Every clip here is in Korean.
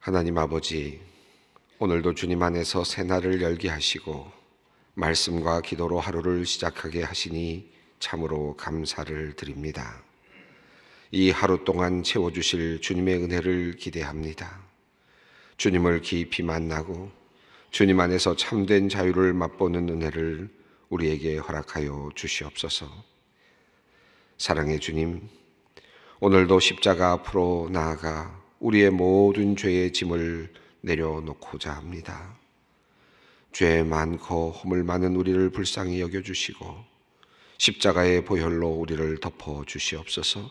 하나님 아버지, 오늘도 주님 안에서 새날을 열게 하시고 말씀과 기도로 하루를 시작하게 하시니 참으로 감사를 드립니다. 이 하루 동안 채워주실 주님의 은혜를 기대합니다. 주님을 깊이 만나고 주님 안에서 참된 자유를 맛보는 은혜를 우리에게 허락하여 주시옵소서. 사랑의 주님, 오늘도 십자가 앞으로 나아가 우리의 모든 죄의 짐을 내려놓고자 합니다. 죄 많고 허물 많은 우리를 불쌍히 여겨주시고 십자가의 보혈로 우리를 덮어주시옵소서.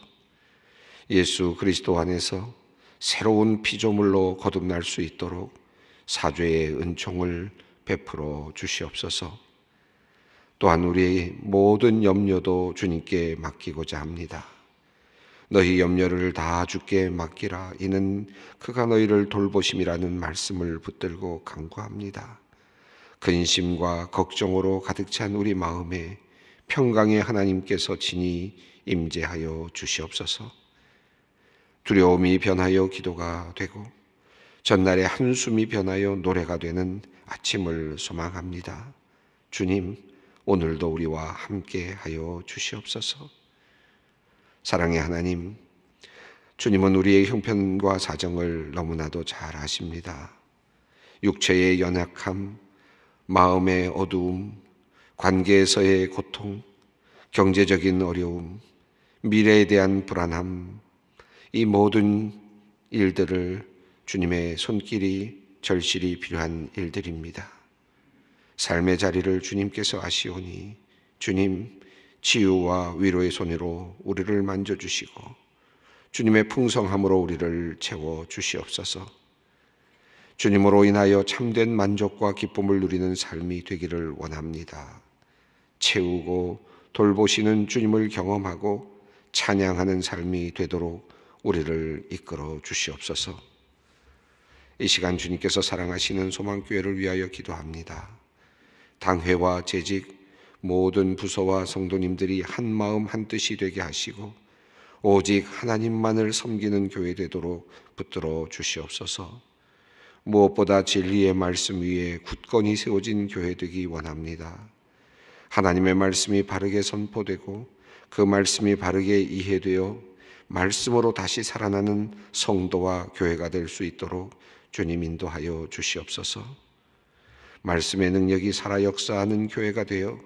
예수 그리스도 안에서 새로운 피조물로 거듭날 수 있도록 사죄의 은총을 베풀어 주시옵소서. 또한 우리의 모든 염려도 주님께 맡기고자 합니다. 너희 염려를 다 주께 맡기라. 이는 그가 너희를 돌보심이라는 말씀을 붙들고 간구합니다. 근심과 걱정으로 가득 찬 우리 마음에 평강의 하나님께서 친히 임재하여 주시옵소서. 두려움이 변하여 기도가 되고 전날의 한숨이 변하여 노래가 되는 아침을 소망합니다. 주님, 오늘도 우리와 함께 하여 주시옵소서. 사랑의 하나님, 주님은 우리의 형편과 사정을 너무나도 잘 아십니다. 육체의 연약함, 마음의 어두움, 관계에서의 고통, 경제적인 어려움, 미래에 대한 불안함, 이 모든 일들을 주님의 손길이 절실히 필요한 일들입니다. 삶의 자리를 주님께서 아시오니 주님, 치유와 위로의 손으로 우리를 만져주시고 주님의 풍성함으로 우리를 채워주시옵소서. 주님으로 인하여 참된 만족과 기쁨을 누리는 삶이 되기를 원합니다. 채우고 돌보시는 주님을 경험하고 찬양하는 삶이 되도록 우리를 이끌어 주시옵소서. 이 시간 주님께서 사랑하시는 소망교회를 위하여 기도합니다. 당회와 재직, 모든 부서와 성도님들이 한 마음 한 뜻이 되게 하시고 오직 하나님만을 섬기는 교회 되도록 붙들어 주시옵소서. 무엇보다 진리의 말씀 위에 굳건히 세워진 교회 되기 원합니다. 하나님의 말씀이 바르게 선포되고 그 말씀이 바르게 이해되어 말씀으로 다시 살아나는 성도와 교회가 될 수 있도록 주님 인도하여 주시옵소서. 말씀의 능력이 살아 역사하는 교회가 되어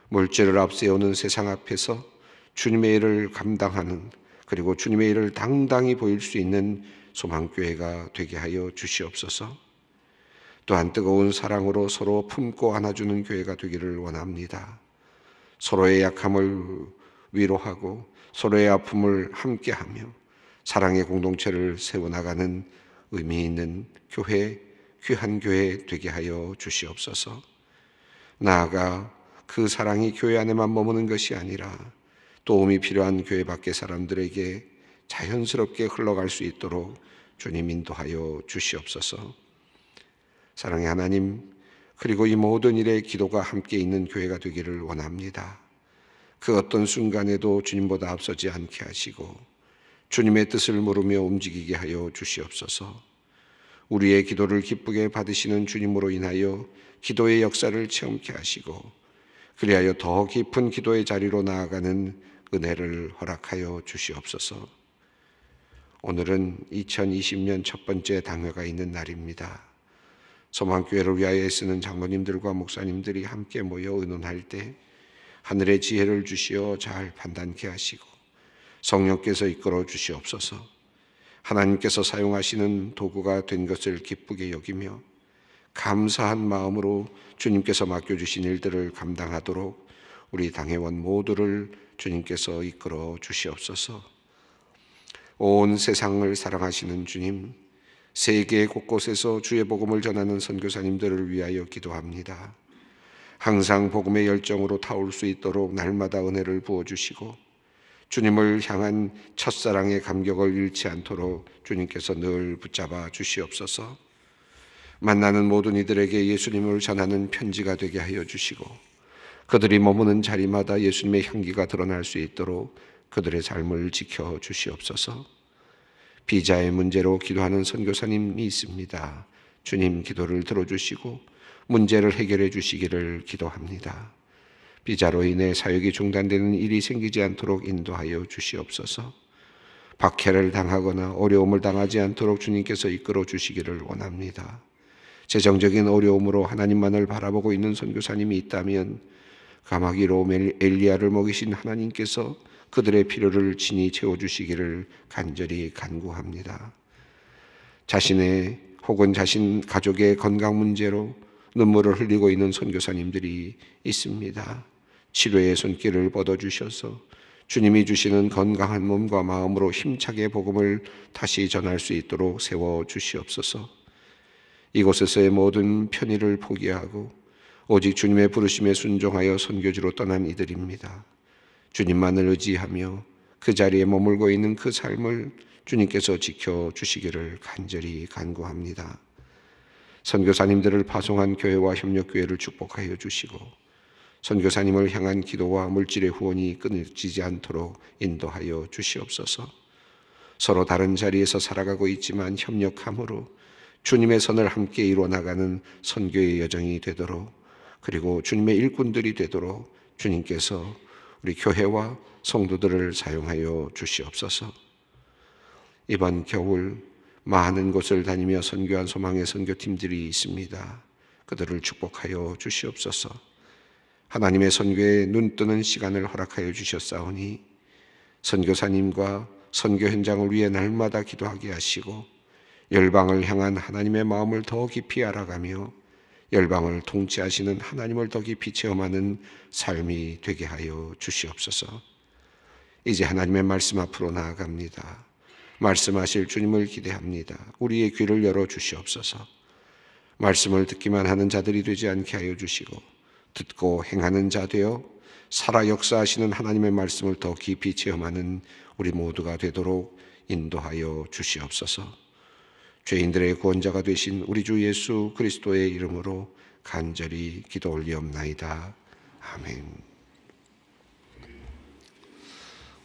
물질을 앞세우는 세상 앞에서 주님의 일을 감당하는, 그리고 주님의 일을 당당히 보일 수 있는 소망교회가 되게 하여 주시옵소서. 또한 뜨거운 사랑으로 서로 품고 안아주는 교회가 되기를 원합니다. 서로의 약함을 위로하고 서로의 아픔을 함께하며 사랑의 공동체를 세워나가는 의미 있는 교회, 귀한 교회 되게 하여 주시옵소서. 나아가 그 사랑이 교회 안에만 머무는 것이 아니라 도움이 필요한 교회 밖의 사람들에게 자연스럽게 흘러갈 수 있도록 주님 인도하여 주시옵소서. 사랑의 하나님, 그리고 이 모든 일에 기도가 함께 있는 교회가 되기를 원합니다. 그 어떤 순간에도 주님보다 앞서지 않게 하시고 주님의 뜻을 물으며 움직이게 하여 주시옵소서. 우리의 기도를 기쁘게 받으시는 주님으로 인하여 기도의 역사를 체험케 하시고 그리하여 더 깊은 기도의 자리로 나아가는 은혜를 허락하여 주시옵소서. 오늘은 2020년 첫 번째 당회가 있는 날입니다. 소망교회를 위하여 애쓰는 장로님들과 목사님들이 함께 모여 의논할 때 하늘의 지혜를 주시어 잘 판단케 하시고 성령께서 이끌어 주시옵소서. 하나님께서 사용하시는 도구가 된 것을 기쁘게 여기며 감사한 마음으로 주님께서 맡겨주신 일들을 감당하도록 우리 당회원 모두를 주님께서 이끌어 주시옵소서. 온 세상을 사랑하시는 주님, 세계 곳곳에서 주의 복음을 전하는 선교사님들을 위하여 기도합니다. 항상 복음의 열정으로 타올 수 있도록 날마다 은혜를 부어주시고 주님을 향한 첫사랑의 감격을 잃지 않도록 주님께서 늘 붙잡아 주시옵소서. 만나는 모든 이들에게 예수님을 전하는 편지가 되게 하여 주시고 그들이 머무는 자리마다 예수님의 향기가 드러날 수 있도록 그들의 삶을 지켜 주시옵소서. 비자의 문제로 기도하는 선교사님이 있습니다. 주님 기도를 들어주시고 문제를 해결해 주시기를 기도합니다. 비자로 인해 사역이 중단되는 일이 생기지 않도록 인도하여 주시옵소서. 박해를 당하거나 어려움을 당하지 않도록 주님께서 이끌어 주시기를 원합니다. 재정적인 어려움으로 하나님만을 바라보고 있는 선교사님이 있다면 가마귀로 엘리야를 먹이신 하나님께서 그들의 필요를 친히 채워주시기를 간절히 간구합니다. 자신의 혹은 자신 가족의 건강 문제로 눈물을 흘리고 있는 선교사님들이 있습니다. 치료의 손길을 뻗어주셔서 주님이 주시는 건강한 몸과 마음으로 힘차게 복음을 다시 전할 수 있도록 세워주시옵소서. 이곳에서의 모든 편의를 포기하고 오직 주님의 부르심에 순종하여 선교지로 떠난 이들입니다. 주님만을 의지하며 그 자리에 머물고 있는 그 삶을 주님께서 지켜주시기를 간절히 간구합니다. 선교사님들을 파송한 교회와 협력교회를 축복하여 주시고 선교사님을 향한 기도와 물질의 후원이 끊어지지 않도록 인도하여 주시옵소서. 서로 다른 자리에서 살아가고 있지만 협력함으로 주님의 선을 함께 이루어나가는 선교의 여정이 되도록, 그리고 주님의 일꾼들이 되도록 주님께서 우리 교회와 성도들을 사용하여 주시옵소서. 이번 겨울 많은 곳을 다니며 선교한 소망의 선교팀들이 있습니다. 그들을 축복하여 주시옵소서. 하나님의 선교에 눈뜨는 시간을 허락하여 주셨사오니 선교사님과 선교 현장을 위해 날마다 기도하게 하시고 열방을 향한 하나님의 마음을 더 깊이 알아가며 열방을 통치하시는 하나님을 더 깊이 체험하는 삶이 되게 하여 주시옵소서. 이제 하나님의 말씀 앞으로 나아갑니다. 말씀하실 주님을 기대합니다. 우리의 귀를 열어 주시옵소서. 말씀을 듣기만 하는 자들이 되지 않게 하여 주시고 듣고 행하는 자 되어 살아 역사하시는 하나님의 말씀을 더 깊이 체험하는 우리 모두가 되도록 인도하여 주시옵소서. 죄인들의 구원자가 되신 우리 주 예수 그리스도의 이름으로 간절히 기도 올리옵나이다. 아멘.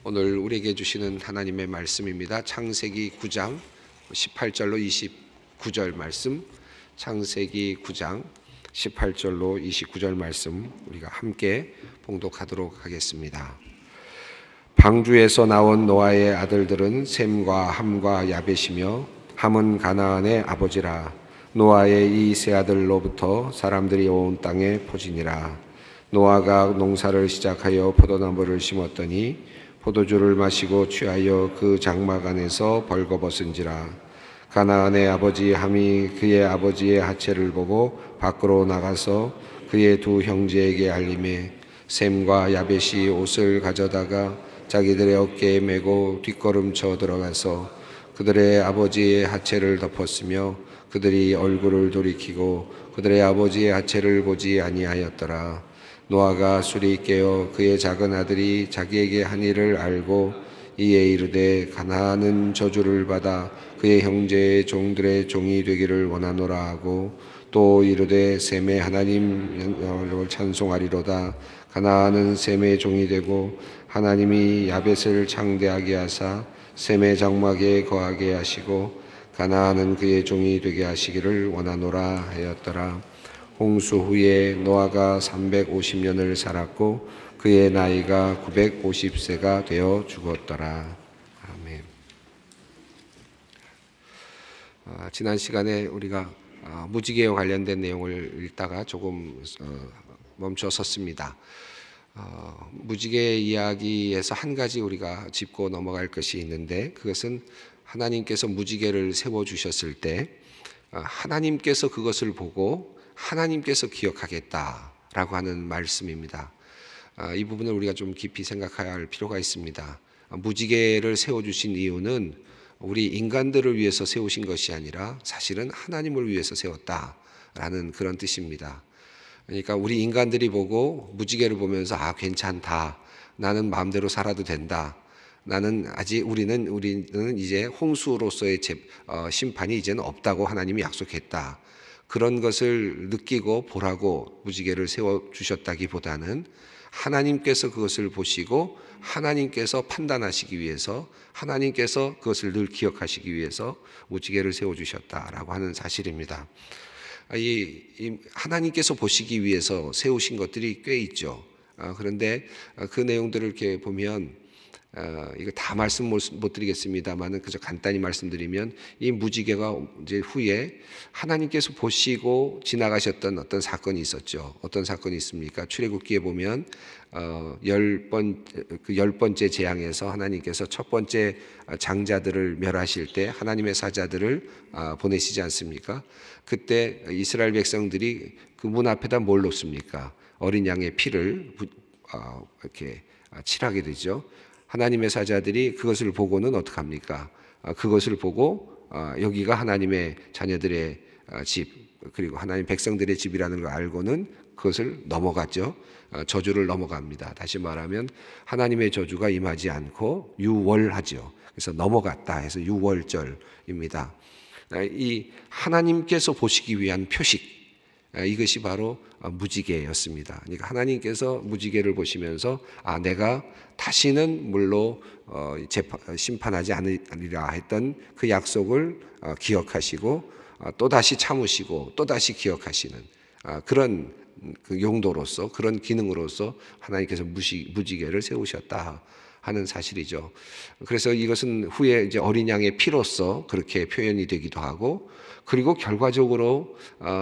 오늘 우리에게 주시는 하나님의 말씀입니다. 창세기 9장 18절로 29절 말씀, 창세기 9장 18절로 29절 말씀 우리가 함께 봉독하도록 하겠습니다. 방주에서 나온 노아의 아들들은 셈과 함과 야벳이며 함은 가나안의 아버지라. 노아의 이 세 아들로부터 사람들이 온 땅에 포진이라. 노아가 농사를 시작하여 포도나무를 심었더니 포도주를 마시고 취하여 그 장막 안에서 벌거벗은지라. 가나안의 아버지 함이 그의 아버지의 하체를 보고 밖으로 나가서 그의 두 형제에게 알림해 셈과 야벳이 옷을 가져다가 자기들의 어깨에 메고 뒷걸음쳐 들어가서 그들의 아버지의 하체를 덮었으며 그들이 얼굴을 돌이키고 그들의 아버지의 하체를 보지 아니하였더라. 노아가 술이 깨어 그의 작은 아들이 자기에게 한 일을 알고 이에 이르되 가나안은 저주를 받아 그의 형제의 종들의 종이 되기를 원하노라 하고 또 이르되 셈의 하나님을 찬송하리로다. 가나안은 셈의 종이 되고 하나님이 야벳을 창대하게 하사 셈의 장막에 거하게 하시고 가나안은 그의 종이 되게 하시기를 원하노라 하였더라. 홍수 후에 노아가 350년을 살았고 그의 나이가 950세가 되어 죽었더라. 아멘. 지난 시간에 우리가 무지개와 관련된 내용을 읽다가 조금 멈춰 섰습니다. 무지개 이야기에서 한 가지 우리가 짚고 넘어갈 것이 있는데, 그것은 하나님께서 무지개를 세워주셨을 때 하나님께서 그것을 보고 하나님께서 기억하겠다라고 하는 말씀입니다. 이 부분을 우리가 좀 깊이 생각해야 할 필요가 있습니다. 무지개를 세워주신 이유는 우리 인간들을 위해서 세우신 것이 아니라 사실은 하나님을 위해서 세웠다라는 그런 뜻입니다. 그러니까 우리 인간들이 보고 무지개를 보면서 괜찮다, 나는 마음대로 살아도 된다, 나는 아직 우리는 이제 홍수로서의 심판이 이제는 없다고 하나님이 약속했다, 그런 것을 느끼고 보라고 무지개를 세워주셨다기보다는 하나님께서 그것을 보시고 하나님께서 판단하시기 위해서, 하나님께서 그것을 늘 기억하시기 위해서 무지개를 세워주셨다라고 하는 사실입니다. 이 하나님께서 보시기 위해서 세우신 것들이 꽤 있죠. 그런데 그 내용들을 이렇게 보면 이거 다 말씀 못 드리겠습니다만은 그저 간단히 말씀드리면, 이 무지개가 이제 후에 하나님께서 보시고 지나가셨던 어떤 사건이 있었죠. 어떤 사건이 있습니까? 출애굽기에 보면 열 번째 재앙에서 하나님께서 첫 번째 장자들을 멸하실 때 하나님의 사자들을 보내시지 않습니까? 그때 이스라엘 백성들이 그 문 앞에다 뭘 놓습니까? 어린 양의 피를 이렇게 칠하게 되죠. 하나님의 사자들이 그것을 보고는 어떻게 합니까? 그것을 보고 여기가 하나님의 자녀들의 집, 그리고 하나님 백성들의 집이라는 걸 알고는 그것을 넘어갔죠. 저주를 넘어갑니다. 다시 말하면 하나님의 저주가 임하지 않고 유월하죠. 그래서 넘어갔다 해서 유월절입니다. 이 하나님께서 보시기 위한 표식, 이것이 바로 무지개였습니다. 그러니까 하나님께서 무지개를 보시면서 내가 다시는 물로 심판하지 않으리라 했던 그 약속을 기억하시고 또다시 참으시고 또다시 기억하시는 그런 그 용도로서, 그런 기능으로서 하나님께서 무지개를 세우셨다 하는 사실이죠. 그래서 이것은 후에 이제 어린 양의 피로서 그렇게 표현이 되기도 하고, 그리고 결과적으로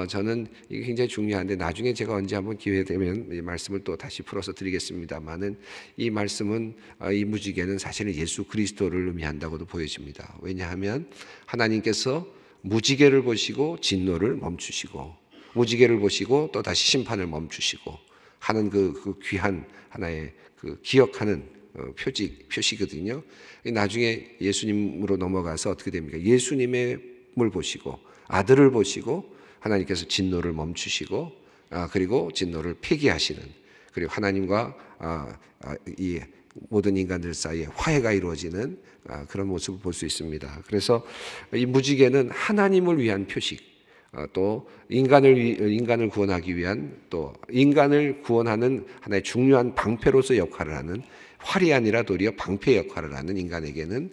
저는 이게 굉장히 중요한데 나중에 제가 언제 한번 기회 되면 이 말씀을 또 다시 풀어서 드리겠습니다만은, 이 말씀은 이 무지개는 사실은 예수 그리스도를 의미한다고도 보여집니다. 왜냐하면 하나님께서 무지개를 보시고 진노를 멈추시고, 무지개를 보시고 또 다시 심판을 멈추시고 하는 그 귀한 하나의 그 기억하는 표시거든요. 나중에 예수님으로 넘어가서 어떻게 됩니까? 예수님을 보시고 아들을 보시고 하나님께서 진노를 멈추시고 그리고 진노를 폐기하시는, 그리고 하나님과 이 모든 인간들 사이에 화해가 이루어지는 그런 모습을 볼 수 있습니다. 그래서 이 무지개는 하나님을 위한 표식, 또 인간을 구원하기 위한, 또 인간을 구원하는 하나의 중요한 방패로서 역할을 하는, 활이 아니라 도리어 방패 역할을 하는 인간에게는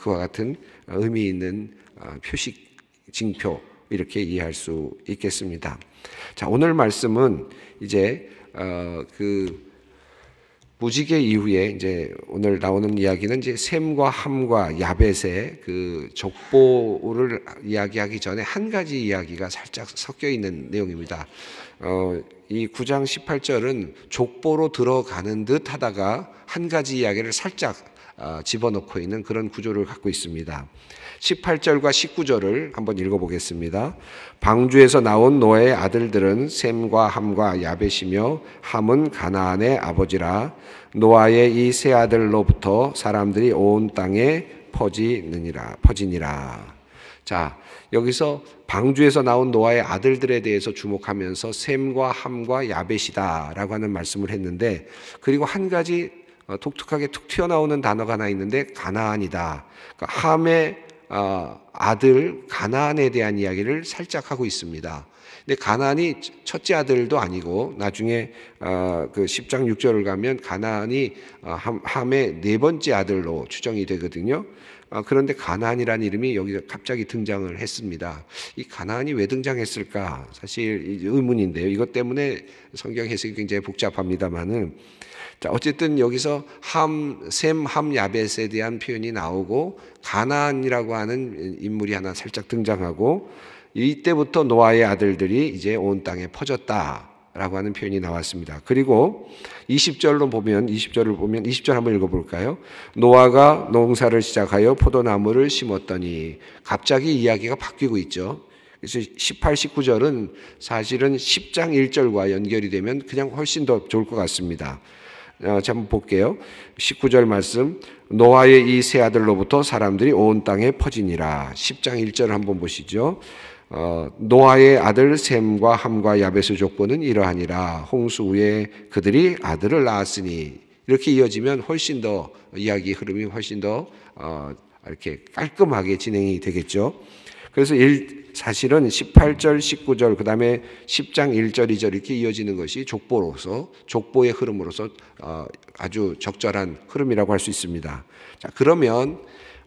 그와 같은 의미 있는 표식, 징표, 이렇게 이해할 수 있겠습니다. 자, 오늘 말씀은 이제 그 무지개 이후에 이제 오늘 나오는 이야기는 이제 셈과 함과 야벳의 그 족보를 이야기하기 전에 한 가지 이야기가 살짝 섞여 있는 내용입니다. 이 9장 18절은 족보로 들어가는 듯 하다가 한 가지 이야기를 살짝 집어넣고 있는 그런 구조를 갖고 있습니다. 18절과 19절을 한번 읽어보겠습니다. 방주에서 나온 노아의 아들들은 셈과 함과 야벳이며 함은 가나안의 아버지라. 노아의 이 세 아들로부터 사람들이 온 땅에 퍼지니라. 자, 여기서 방주에서 나온 노아의 아들들에 대해서 주목하면서 셈과 함과 야벳이다라고 하는 말씀을 했는데, 그리고 한 가지 독특하게 툭 튀어나오는 단어가 하나 있는데 가나안이다. 그러니까 함의 아들 가나안에 대한 이야기를 살짝 하고 있습니다. 근데 가나안이 첫째 아들도 아니고 나중에 그 10장 6절을 가면 가나안이 함의 네 번째 아들로 추정이 되거든요. 그런데 가나안이라는 이름이 여기서 갑자기 등장을 했습니다. 이 가나안이 왜 등장했을까? 사실 의문인데요. 이것 때문에 성경 해석이 굉장히 복잡합니다만은, 자, 어쨌든 여기서 셈, 함, 야벳에 대한 표현이 나오고 가나안이라고 하는 인물이 하나 살짝 등장하고, 이때부터 노아의 아들들이 이제 온 땅에 퍼졌다라고 하는 표현이 나왔습니다. 그리고 20절을 보면 20절 한번 읽어볼까요? 노아가 농사를 시작하여 포도나무를 심었더니, 갑자기 이야기가 바뀌고 있죠. 그래서 18, 19절은 사실은 10장 1절과 연결이 되면 그냥 훨씬 더 좋을 것 같습니다. 자, 한번 볼게요. 19절 말씀, 노아의 이 세 아들로부터 사람들이 온 땅에 퍼지니라. 10장 1절 한번 보시죠. 노아의 아들 셈과 함과 야벳의 족보는 이러하니라. 홍수 후에 그들이 아들을 낳았으니. 이렇게 이어지면 훨씬 더 이야기 흐름이 훨씬 더 이렇게 깔끔하게 진행이 되겠죠. 그래서 사실은 18절, 19절, 그 다음에 10장 1절, 2절 이렇게 이어지는 것이 족보로서, 족보의 흐름으로서 아주 적절한 흐름이라고 할 수 있습니다. 자, 그러면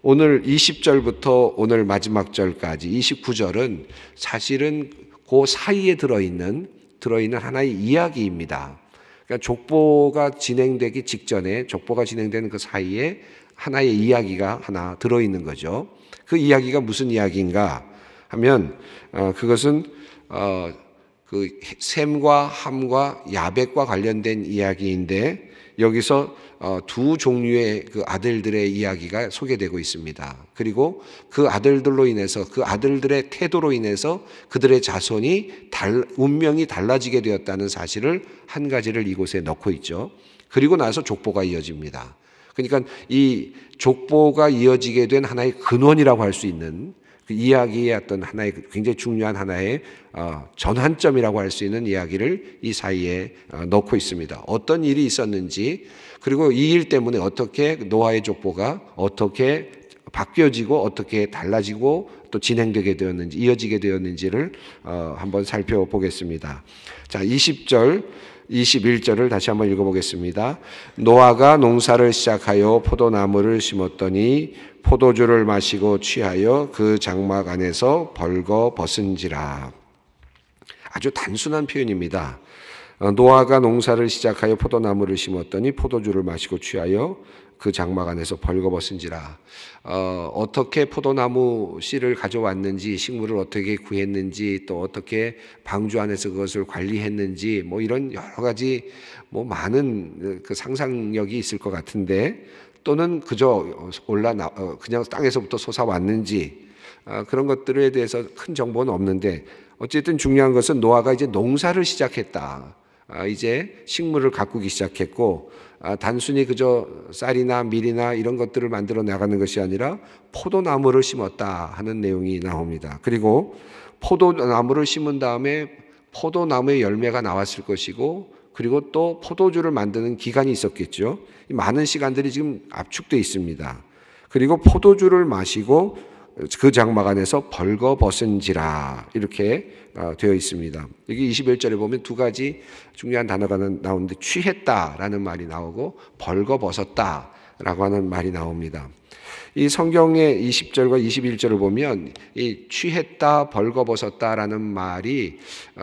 오늘 20절부터 오늘 마지막 절까지 29절은 사실은 그 사이에 들어있는 하나의 이야기입니다. 그러니까 족보가 진행되기 직전에, 족보가 진행되는 그 사이에 하나의 이야기가 하나 들어있는 거죠. 그 이야기가 무슨 이야기인가 하면 그것은 그 셈과 함과 야벳과 관련된 이야기인데, 여기서 두 종류의 그 아들들의 이야기가 소개되고 있습니다. 그리고 그 아들들로 인해서, 그 아들들의 태도로 인해서 그들의 자손이 운명이 달라지게 되었다는 사실을 한 가지를 이곳에 넣고 있죠. 그리고 나서 족보가 이어집니다. 그러니까 이 족보가 이어지게 된 하나의 근원이라고 할 수 있는 그 이야기의 어떤 하나의 굉장히 중요한 하나의 전환점이라고 할 수 있는 이야기를 이 사이에 넣고 있습니다. 어떤 일이 있었는지, 그리고 이 일 때문에 어떻게 노아의 족보가 어떻게 바뀌어지고 어떻게 달라지고 또 진행되게 되었는지, 이어지게 되었는지를 한번 살펴보겠습니다. 자, 20절 21절을 다시 한번 읽어보겠습니다. 노아가 농사를 시작하여 포도나무를 심었더니 포도주를 마시고 취하여 그 장막 안에서 벌거 벗은지라. 아주 단순한 표현입니다. 노아가 농사를 시작하여 포도나무를 심었더니 포도주를 마시고 취하여 그 장막 안에서 벌거벗은지라. 어떻게 포도나무 씨를 가져왔는지, 식물을 어떻게 구했는지, 또 어떻게 방주 안에서 그것을 관리했는지, 뭐 이런 여러 가지 뭐 많은 그 상상력이 있을 것 같은데, 또는 그저 그냥 땅에서부터 솟아왔는지, 그런 것들에 대해서 큰 정보는 없는데, 어쨌든 중요한 것은 노아가 이제 농사를 시작했다. 이제 식물을 가꾸기 시작했고, 단순히 그저 쌀이나 밀이나 이런 것들을 만들어 나가는 것이 아니라 포도나무를 심었다 하는 내용이 나옵니다. 그리고 포도나무를 심은 다음에 포도나무의 열매가 나왔을 것이고, 그리고 또 포도주를 만드는 기간이 있었겠죠. 많은 시간들이 지금 압축되어 있습니다. 그리고 포도주를 마시고 그 장막 안에서 벌거벗은지라 이렇게 되어 있습니다. 여기 21절에 보면 두 가지 중요한 단어가 나오는데, 취했다라는 말이 나오고 벌거벗었다라고 하는 말이 나옵니다. 이 성경의 20절과 21절을 보면 이 취했다, 벌거벗었다라는 말이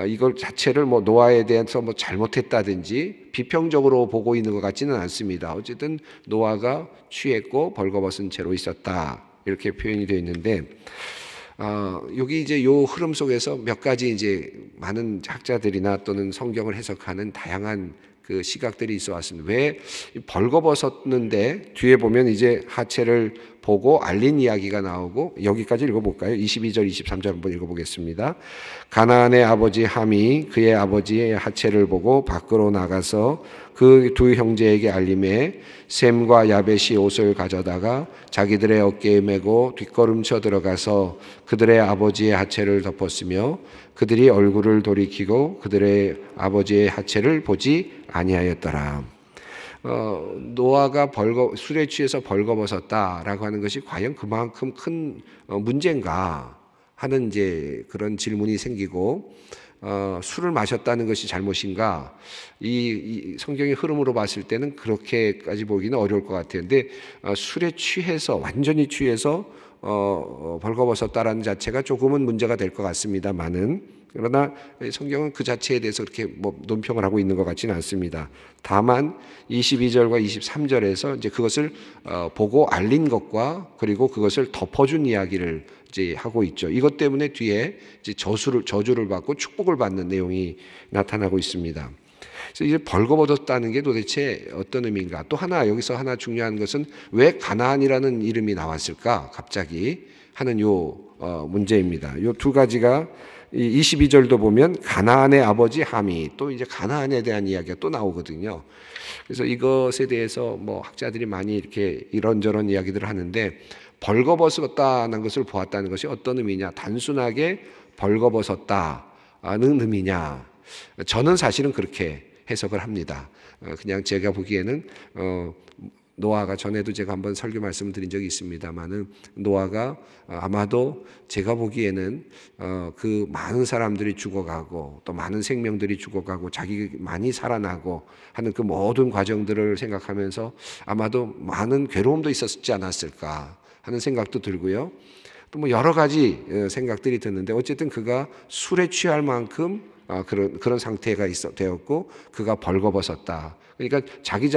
이걸 자체를 뭐 노아에 대해서 뭐 잘못했다든지 비평적으로 보고 있는 것 같지는 않습니다. 어쨌든 노아가 취했고 벌거벗은 채로 있었다, 이렇게 표현이 되어 있는데, 여기 이제 요 흐름 속에서 몇 가지 이제 많은 학자들이나 또는 성경을 해석하는 다양한 그 시각들이 있어 왔습니다. 왜 벌거벗었는데 뒤에 보면 이제 하체를 보고 알린 이야기가 나오고, 여기까지 읽어볼까요? 22절, 23절 한번 읽어보겠습니다. 가나안의 아버지 함이 그의 아버지의 하체를 보고 밖으로 나가서 그 두 형제에게 알림해 셈과 야벳이 옷을 가져다가 자기들의 어깨에 메고 뒷걸음쳐 들어가서 그들의 아버지의 하체를 덮었으며 그들이 얼굴을 돌이키고 그들의 아버지의 하체를 보지 아니하였더라. 노아가 술에 취해서 벌거벗었다라고 하는 것이 과연 그만큼 큰 문제인가 하는 이제 그런 질문이 생기고, 술을 마셨다는 것이 잘못인가? 이 성경의 흐름으로 봤을 때는 그렇게까지 보기는 어려울 것 같아요. 근데 술에 취해서, 완전히 취해서 벌거벗었다라는 자체가 조금은 문제가 될 것 같습니다만은, 그러나 성경은 그 자체에 대해서 그렇게 뭐 논평을 하고 있는 것 같지는 않습니다. 다만 22절과 23절에서 이제 그것을 보고 알린 것과 그리고 그것을 덮어준 이야기를 이제 하고 있죠. 이것 때문에 뒤에 이제 저주를 받고 축복을 받는 내용이 나타나고 있습니다. 그래서 이제 벌거벗었다는 게 도대체 어떤 의미인가? 또 하나, 여기서 하나 중요한 것은 왜 가나안이라는 이름이 나왔을까? 갑자기 하는 요 문제입니다. 요 두 가지가, 22절도 보면 가나안의 아버지 함이, 또 이제 가나안에 대한 이야기가 또 나오거든요. 그래서 이것에 대해서 뭐 학자들이 많이 이렇게 이런저런 이야기들을 하는데, 벌거벗었다는 것을 보았다는 것이 어떤 의미냐? 단순하게 벌거벗었다는 의미냐? 저는 사실은 그렇게 해석을 합니다. 그냥 제가 보기에는 노아가 전에도 제가 한번 설교 말씀을 드린 적이 있습니다만은 노아가 아마도 제가 보기에는 그 많은 사람들이 죽어가고 또 많은 생명들이 죽어가고 자기 많이 살아나고 하는 그 모든 과정들을 생각하면서 아마도 많은 괴로움도 있었지 않았을까 하는 생각도 들고요. 또 뭐 여러 가지 생각들이 드는데 어쨌든 그가 술에 취할 만큼 그런 상태가 되었고 그가 벌거벗었다. 그러니까 자기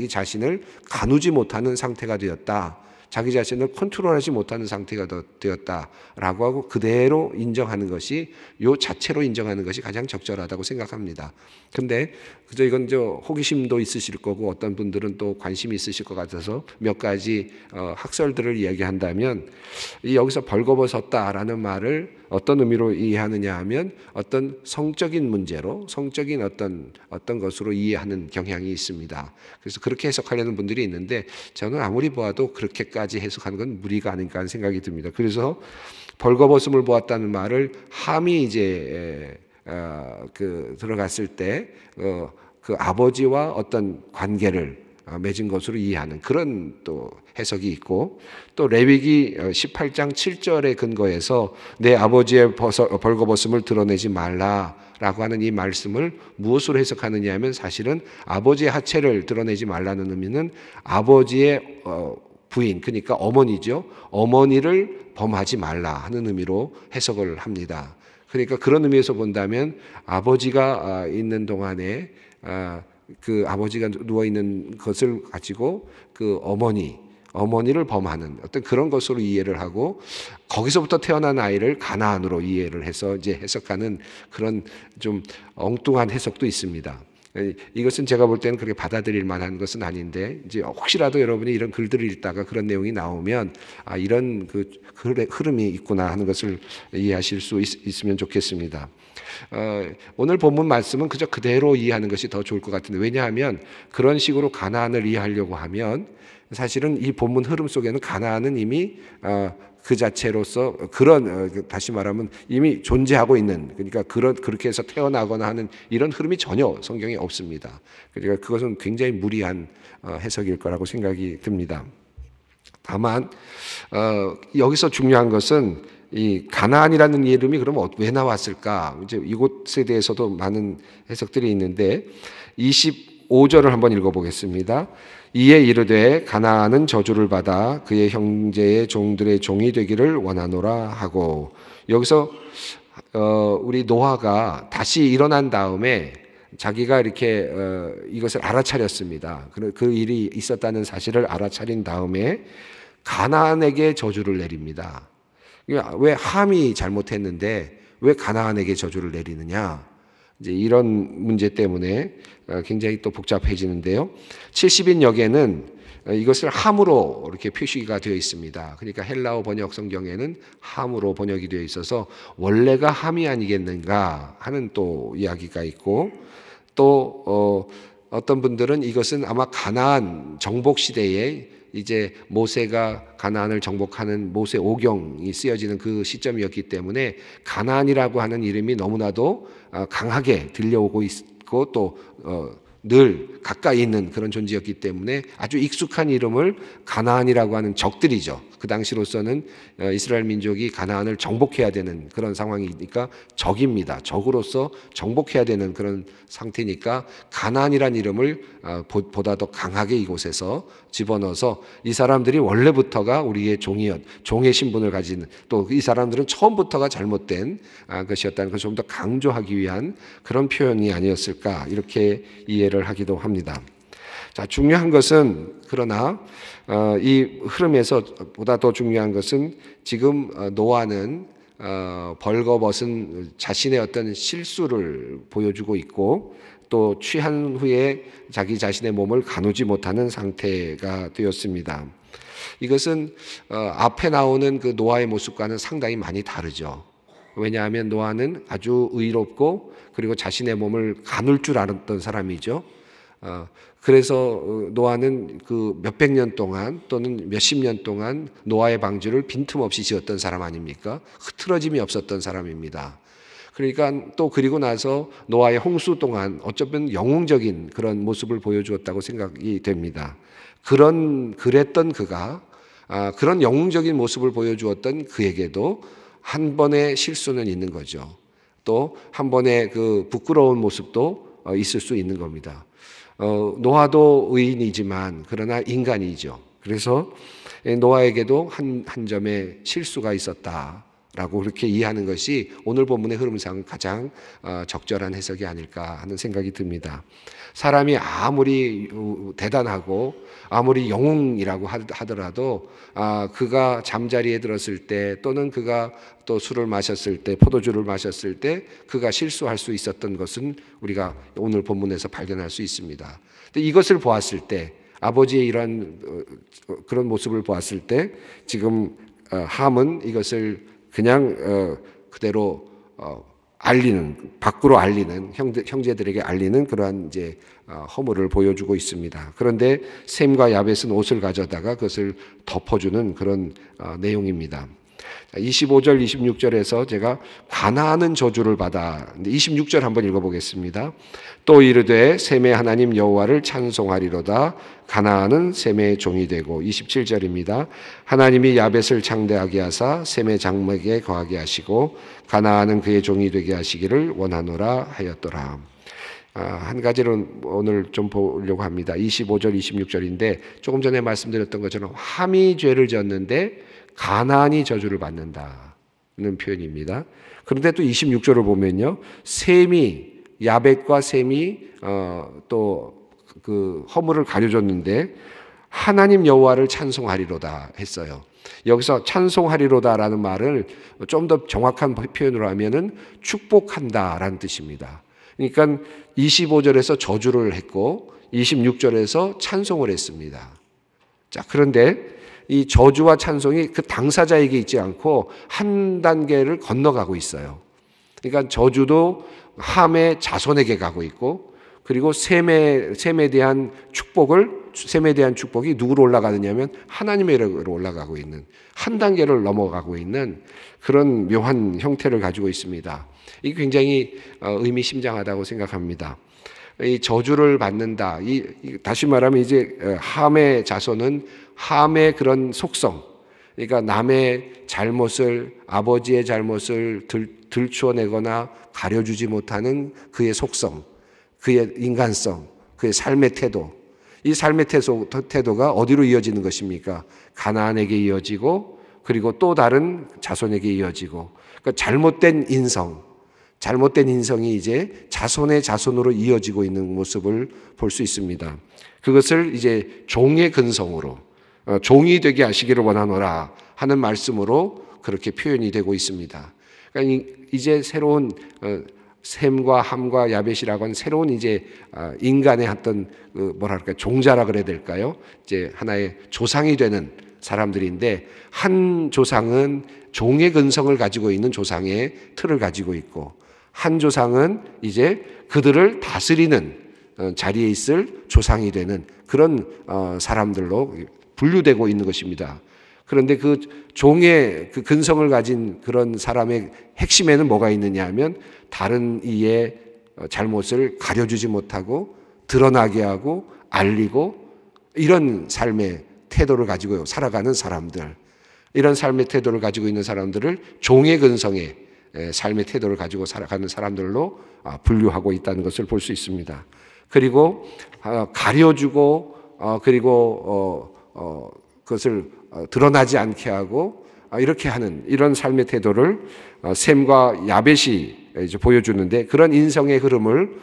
자신을 가누지 못하는 상태가 되었다. 자기 자신을 컨트롤하지 못하는 상태가 되었다라고 하고 그대로 인정하는 것이 요 자체로 인정하는 것이 가장 적절하다고 생각합니다. 근데 그저 이건 호기심도 있으실 거고 어떤 분들은 또 관심이 있으실 것 같아서 몇 가지 학설들을 이야기한다면 이 여기서 벌거벗었다라는 말을 어떤 의미로 이해하느냐 하면 어떤 성적인 문제로 성적인 어떤 것으로 이해하는 경향이 있습니다. 그래서 그렇게 해석하려는 분들이 있는데 저는 아무리 보아도 그렇게까지 해석하는 건 무리가 아닌가 하는 생각이 듭니다. 그래서 벌거벗음을 보았다는 말을 함이 이제 들어갔을 때 그 아버지와 어떤 관계를 맺은 것으로 이해하는 그런 또 해석이 있고 또 레위기 18장 7절의 근거에서 내 아버지의 벌거벗음을 드러내지 말라라고 하는 이 말씀을 무엇으로 해석하느냐 하면 사실은 아버지의 하체를 드러내지 말라는 의미는 아버지의 부인 그러니까 어머니죠. 어머니를 범하지 말라 하는 의미로 해석을 합니다. 그러니까 그런 의미에서 본다면 아버지가 있는 동안에 그 아버지가 누워 있는 것을 가지고 그 어머니를 범하는 어떤 그런 것으로 이해를 하고 거기서부터 태어난 아이를 가나안으로 이해를 해서 이제 해석하는 그런 좀 엉뚱한 해석도 있습니다. 이것은 제가 볼 때는 그렇게 받아들일 만한 것은 아닌데 이제 혹시라도 여러분이 이런 글들을 읽다가 그런 내용이 나오면 이런 그 흐름이 있구나 하는 것을 이해하실 수 있으면 좋겠습니다. 오늘 본문 말씀은 그저 그대로 이해하는 것이 더 좋을 것 같은데 왜냐하면 그런 식으로 가나안을 이해하려고 하면 사실은 이 본문 흐름 속에는 가나안은 이미 그 자체로서 그런 다시 말하면 이미 존재하고 있는 그러니까 그렇게 해서 태어나거나 하는 이런 흐름이 전혀 성경에 없습니다. 그러니까 그것은 굉장히 무리한 해석일 거라고 생각이 듭니다. 다만 여기서 중요한 것은 이 가나안이라는 이름이 그럼 왜 나왔을까? 이제 이곳에 대해서도 많은 해석들이 있는데 25절을 한번 읽어보겠습니다. 이에 이르되 가나안은 저주를 받아 그의 형제의 종들의 종이 되기를 원하노라 하고 여기서 우리 노아가 다시 일어난 다음에 자기가 이렇게 이것을 알아차렸습니다. 그 일이 있었다는 사실을 알아차린 다음에 가나안에게 저주를 내립니다. 왜 함이 잘못했는데 왜 가나안에게 저주를 내리느냐? 이제 이런 문제 때문에 굉장히 또 복잡해지는데요. 70인 역에는 이것을 함으로 이렇게 표시가 되어 있습니다. 그러니까 헬라어 번역 성경에는 함으로 번역이 되어 있어서 원래가 함이 아니겠는가 하는 또 이야기가 있고 또 어떤 분들은 이것은 아마 가나안 정복 시대에 이제 모세가 가나안을 정복하는 모세 오경이 쓰여지는 그 시점이었기 때문에 가나안이라고 하는 이름이 너무나도 강하게 들려오고 있고 또 늘 가까이 있는 그런 존재였기 때문에 아주 익숙한 이름을 가나안이라고 하는 적들이죠. 그 당시로서는 이스라엘 민족이 가나안을 정복해야 되는 그런 상황이니까 적입니다. 적으로서 정복해야 되는 그런 상태니까 가나안이라는 이름을 보다 더 강하게 이곳에서 집어넣어서 이 사람들이 원래부터가 우리의 종의 신분을 가진 또 이 사람들은 처음부터가 잘못된 것이었다는 것을 좀 더 강조하기 위한 그런 표현이 아니었을까 이렇게 이해를 하기도 합니다. 자, 중요한 것은 그러나 이 흐름에서 보다 더 중요한 것은 지금 노아는 벌거벗은 자신의 어떤 실수를 보여주고 있고 또 취한 후에 자기 자신의 몸을 가누지 못하는 상태가 되었습니다. 이것은 앞에 나오는 그 노아의 모습과는 상당히 많이 다르죠. 왜냐하면 노아는 아주 의롭고 그리고 자신의 몸을 가눌 줄 알았던 사람이죠. 그래서 노아는 그 몇백 년 동안 또는 몇십 년 동안 노아의 방주를 빈틈없이 지었던 사람 아닙니까? 흐트러짐이 없었던 사람입니다. 그러니까 또 그리고 나서 노아의 홍수 동안 어쩌면 영웅적인 그런 모습을 보여주었다고 생각이 됩니다. 그랬던 그가 그런 영웅적인 모습을 보여주었던 그에게도 한 번의 실수는 있는 거죠. 또 한 번의 그 부끄러운 모습도 있을 수 있는 겁니다. 노아도 의인이지만 그러나 인간이죠. 그래서 노아에게도 한 점의 실수가 있었다라고 그렇게 이해하는 것이 오늘 본문의 흐름상 가장 적절한 해석이 아닐까 하는 생각이 듭니다. 사람이 아무리 대단하고 아무리 영웅이라고 하더라도 그가 잠자리에 들었을 때 또는 그가 또 술을 마셨을 때 포도주를 마셨을 때 그가 실수할 수 있었던 것은 우리가 오늘 본문에서 발견할 수 있습니다. 근데 이것을 보았을 때 아버지의 이런 그런 모습을 보았을 때 지금 함은 이것을 그냥 그대로 밖으로 알리는 형제들에게 알리는 그러한 이제 허물을 보여주고 있습니다. 그런데 셈과 야벳은 옷을 가져다가 그것을 덮어주는 그런 내용입니다. 25절, 26절에서 제가 가나안은 저주를 받아 26절 한번 읽어보겠습니다. 또 이르되 셈의 하나님 여호와를 찬송하리로다. 가나안은 셈의 종이 되고 27절입니다. 하나님이 야벳을 창대하게 하사 셈의 장막에 거하게 하시고 가나안은 그의 종이 되게 하시기를 원하노라 하였더라. 한 가지를 오늘 좀 보려고 합니다. 25절, 26절인데 조금 전에 말씀드렸던 것처럼 함이 죄를 지었는데 가나안이 저주를 받는다는 표현입니다. 그런데 또 26절을 보면요, 야벳과 셈이 또 그 허물을 가려줬는데 하나님 여호와를 찬송하리로다 했어요. 여기서 찬송하리로다라는 말을 좀 더 정확한 표현으로 하면은 축복한다라는 뜻입니다. 그러니까 25절에서 저주를 했고 26절에서 찬송을 했습니다. 자, 그런데 이 저주와 찬송이 그 당사자에게 있지 않고 한 단계를 건너가고 있어요. 그러니까 저주도 함의 자손에게 가고 있고, 그리고 셈에 대한 축복이 누구로 올라가느냐면 하나님으로 올라가고 있는, 한 단계를 넘어가고 있는 그런 묘한 형태를 가지고 있습니다. 이게 굉장히 의미심장하다고 생각합니다. 이 저주를 받는다. 다시 말하면 이제 함의 자손은 함의 그런 속성, 그러니까 남의 잘못을, 아버지의 잘못을 들추어내거나 가려주지 못하는 그의 속성, 그의 인간성, 그의 삶의 태도, 이 삶의 태도가 어디로 이어지는 것입니까? 가나안에게 이어지고, 그리고 또 다른 자손에게 이어지고, 그러니까 잘못된 인성이 이제 자손의 자손으로 이어지고 있는 모습을 볼 수 있습니다. 그것을 이제 종의 근성으로, 종이 되게 하시기를 원하노라 하는 말씀으로 그렇게 표현이 되고 있습니다. 그러니까 이제 새로운 셈과 함과 야벳이라고 하는 새로운 이제 인간의 어떤 종자라 그래야 될까요? 이제 하나의 조상이 되는 사람들인데, 한 조상은 종의 근성을 가지고 있는 조상의 틀을 가지고 있고, 한 조상은 이제 그들을 다스리는 자리에 있을 조상이 되는 그런 사람들로 분류되고 있는 것입니다. 그런데 그 종의 그 근성을 가진 그런 사람의 핵심에는 뭐가 있느냐 하면, 다른 이의 잘못을 가려주지 못하고 드러나게 하고 알리고, 이런 삶의 태도를 가지고 살아가는 사람들, 이런 삶의 태도를 가지고 있는 사람들을 종의 근성의 삶의 태도를 가지고 살아가는 사람들로 분류하고 있다는 것을 볼 수 있습니다. 그리고 가려주고, 그리고 그것을 드러나지 않게 하고 이렇게 하는 이런 삶의 태도를 셈과 야벳이 이제 보여주는데, 그런 인성의 흐름을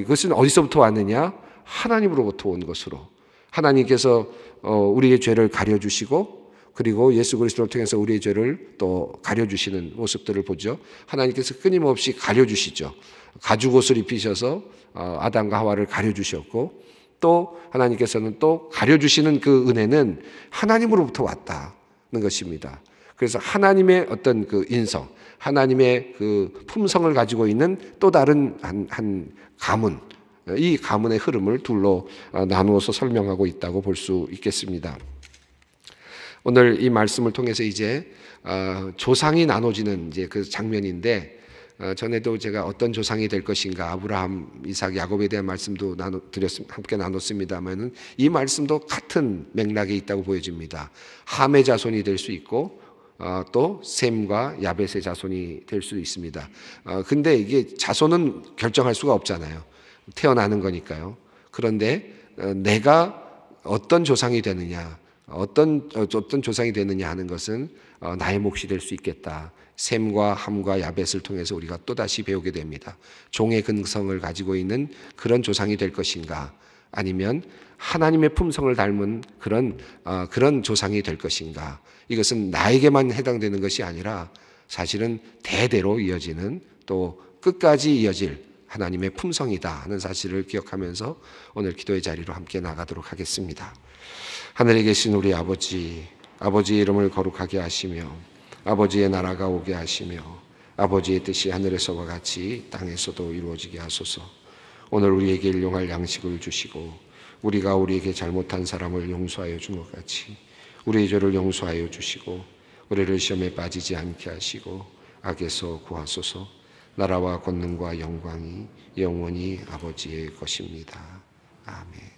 이것은 어디서부터 왔느냐? 하나님으로부터 온 것으로, 하나님께서 우리의 죄를 가려주시고, 그리고 예수 그리스도를 통해서 우리의 죄를 또 가려주시는 모습들을 보죠. 하나님께서 끊임없이 가려주시죠. 가죽옷을 입히셔서 아담과 하와를 가려주셨고, 또 하나님께서는 또 가려주시는 그 은혜는 하나님으로부터 왔다는 것입니다. 그래서 하나님의 어떤 그 인성, 하나님의 그 품성을 가지고 있는 또 다른 한 가문, 이 가문의 흐름을 둘로 나누어서 설명하고 있다고 볼 수 있겠습니다. 오늘 이 말씀을 통해서 이제 조상이 나눠지는 이제 그 장면인데, 전에도 제가 어떤 조상이 될 것인가 아브라함, 이삭, 야곱에 대한 말씀도 함께 나눴습니다만은 이 말씀도 같은 맥락에 있다고 보여집니다. 함의 자손이 될 수 있고 또 셈과 야벳의 자손이 될 수 있습니다. 근데 이게 자손은 결정할 수가 없잖아요. 태어나는 거니까요. 그런데 내가 어떤 조상이 되느냐, 어떤 조상이 되느냐 하는 것은 나의 몫이 될 수 있겠다. 셈과 함과 야벳을 통해서 우리가 또다시 배우게 됩니다. 종의 근성을 가지고 있는 그런 조상이 될 것인가, 아니면 하나님의 품성을 닮은 그런 조상이 될 것인가. 이것은 나에게만 해당되는 것이 아니라 사실은 대대로 이어지는, 또 끝까지 이어질 하나님의 품성이다 하는 사실을 기억하면서 오늘 기도의 자리로 함께 나가도록 하겠습니다. 하늘에 계신 우리 아버지, 아버지의 이름을 거룩하게 하시며 아버지의 나라가 오게 하시며 아버지의 뜻이 하늘에서와 같이 땅에서도 이루어지게 하소서. 오늘 우리에게 일용할 양식을 주시고 우리가 우리에게 잘못한 사람을 용서하여 준 것 같이 우리의 죄를 용서하여 주시고 우리를 시험에 빠지지 않게 하시고 악에서 구하소서. 나라와 권능과 영광이 영원히 아버지의 것입니다. 아멘.